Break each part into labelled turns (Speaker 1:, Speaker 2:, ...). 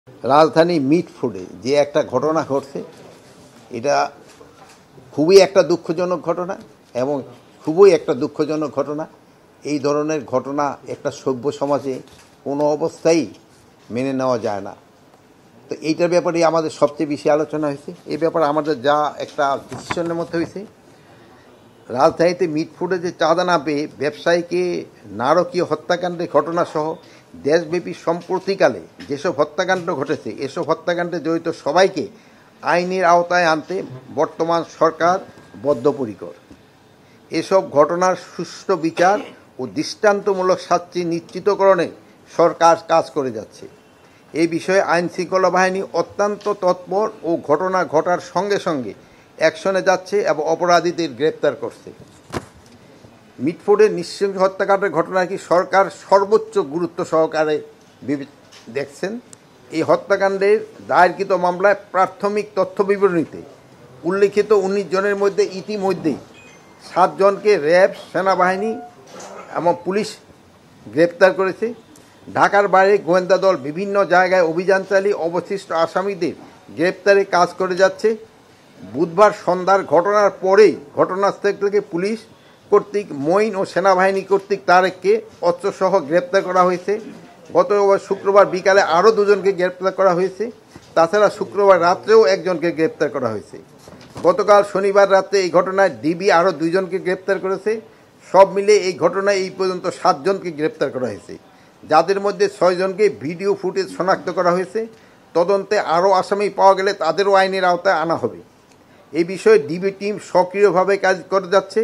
Speaker 1: রাজধানী মিটফোর্ডে যে একটা ঘটনা ঘটছে, এটা খুবই একটা দুঃখজনক ঘটনা এবং খুবই একটা দুঃখজনক ঘটনা। এই ধরনের ঘটনা একটা সভ্য সমাজে কোনো অবস্থায় মেনে নেওয়া যায় না। তো এইটার ব্যাপারে আমাদের সবচেয়ে বেশি আলোচনা হয়েছে। এই ব্যাপারে আমাদের যা একটা ডিসিশনের মধ্যে হয়েছে, রাজধানীতে মিটফোর্ডে যে চাঁদা না পেয়ে ব্যবসায়ীকে নারকীয় হত্যাকাণ্ডের ঘটনাসহ দেশব্যাপী সম্প্রতিকালে যেসব হত্যাকাণ্ড ঘটেছে, এসব হত্যাকাণ্ডে জড়িত সবাইকে আইনের আওতায় আনতে বর্তমান সরকার বদ্ধপরিকর। এসব ঘটনার সুষ্ঠু বিচার ও দৃষ্টান্তমূলক শাস্তি নিশ্চিতকরণে সরকার কাজ করে যাচ্ছে। এই বিষয়ে আইনশৃঙ্খলা বাহিনী অত্যন্ত তৎপর ও ঘটনা ঘটার সঙ্গে সঙ্গে অ্যাকশনে যাচ্ছে এবং অপরাধীদের গ্রেপ্তার করছে। মিটফোর্ডের নৃশংস হত্যাকাণ্ডের ঘটনাকে সরকার সর্বোচ্চ গুরুত্ব সহকারে দেখছেন। এই হত্যাকাণ্ডের দায়েরকৃত মামলায় প্রাথমিক তথ্য বিবরণীতে উল্লিখিত 19 জনের মধ্যে ইতিমধ্যেই 7 জনকে র্যাব, সেনাবাহিনী এবং পুলিশ গ্রেপ্তার করেছে। ঢাকার বাইরে গোয়েন্দা দল বিভিন্ন জায়গায় অভিযান চালিয়ে অবশিষ্ট আসামিদের গ্রেপ্তারে কাজ করে যাচ্ছে। বুধবার সন্ধ্যার ঘটনার পরেই ঘটনাস্থল থেকে পুলিশ কর্তৃক মঈন ও সেনাবাহিনী কর্তৃক তারেককে অস্ত্রসহ গ্রেপ্তার করা হয়েছে। গত শুক্রবার বিকালে আরও 2 জনকে গ্রেপ্তার করা হয়েছে। তাছাড়া শুক্রবার রাত্রেও 1 জনকে গ্রেপ্তার করা হয়েছে। গতকাল শনিবার রাতে এই ঘটনায় ডিবি আরও 2 জনকে গ্রেপ্তার করেছে। সব মিলে এই ঘটনায় এই পর্যন্ত 7 জনকে গ্রেপ্তার করা হয়েছে, যাদের মধ্যে 6 জনকে ভিডিও ফুটেজ শনাক্ত করা হয়েছে। তদন্তে আরও আসামি পাওয়া গেলে তাদেরও আইনের আওতায় আনা হবে। এই বিষয়ে ডিবি টিম সক্রিয়ভাবে কাজ করে যাচ্ছে।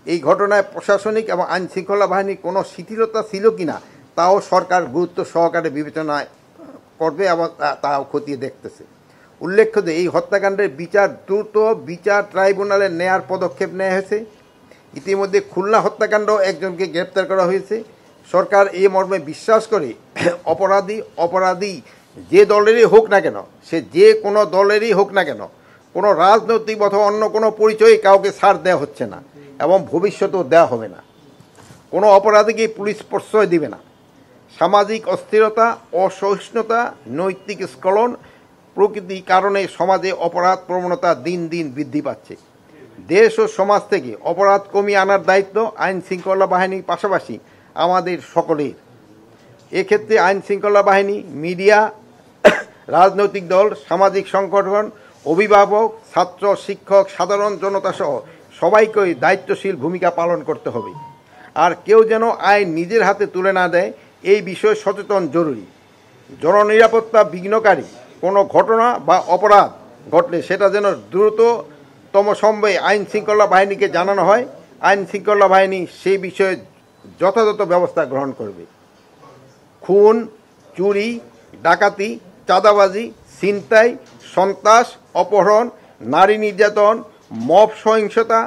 Speaker 1: এই ঘটনায় প্রশাসনিক এবং আইনশৃঙ্খলা বাহিনীর কোনো শিথিলতা ছিল কিনা তাও সরকার গুরুত্ব সহকারে বিবেচনায় করবে এবং তাও খতিয়ে দেখতেছে। উল্লেখ্য যে এই হত্যাকাণ্ডের বিচার দ্রুত বিচার ট্রাইব্যুনালে নেয়ার পদক্ষেপ নেওয়া হয়েছে। ইতিমধ্যে খুলনা হত্যাকাণ্ড 1 জনকে গ্রেপ্তার করা হয়েছে। সরকার এই মর্মে বিশ্বাস করে অপরাধী যে দলেরই হোক না কেন, সে যে কোনো দলেরই হোক না কেন, কোনো রাজনৈতিক অথবা অন্য কোনো পরিচয়ে কাউকে ছাড় দেওয়া হচ্ছে না এবং ভবিষ্যতেও দেওয়া হবে না। কোনো অপরাধীকে পুলিশ প্রশ্রয় দিবে না। সামাজিক অস্থিরতা, অসহিষ্ণুতা, নৈতিক স্খলন প্রকৃতির কারণে সমাজে অপরাধ প্রবণতা দিন দিন বৃদ্ধি পাচ্ছে। দেশ ও সমাজ থেকে অপরাধ কমিয়ে আনার দায়িত্ব আইন শৃঙ্খলা বাহিনীর পাশাপাশি আমাদের সকলের। এক্ষেত্রে আইন শৃঙ্খলা বাহিনী, মিডিয়া, রাজনৈতিক দল, সামাজিক সংগঠন, অভিভাবক, ছাত্র, শিক্ষক, সাধারণ জনতা সহ সবাইকে দায়িত্বশীল ভূমিকা পালন করতে হবে। আর কেউ যেন আইন নিজের হাতে তুলে না দেয়, এই বিষয়ে সচেতন জরুরি। জননিরাপত্তা বিঘ্নকারী কোনো ঘটনা বা অপরাধ ঘটলে সেটা যেন দ্রুততম সময়ে আইন শৃঙ্খলা বাহিনীকে জানানো হয়। আইন শৃঙ্খলা বাহিনী সেই বিষয়ে যথাযথ ব্যবস্থা গ্রহণ করবে। খুন, চুরি, ডাকাতি, চাঁদাবাজি, ছিনতাই, সন্ত্রাস, অপহরণ, নারী নির্যাতন, মব সহিংসতা,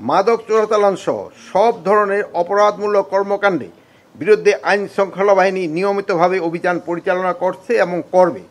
Speaker 1: মাদক চোরাচালান সহ সব ধরনের অপরাধমূলক কর্মকাণ্ডে বিরুদ্ধে আইন শৃঙ্খলা বাহিনী নিয়মিতভাবে অভিযান পরিচালনা করছে এবং করবে।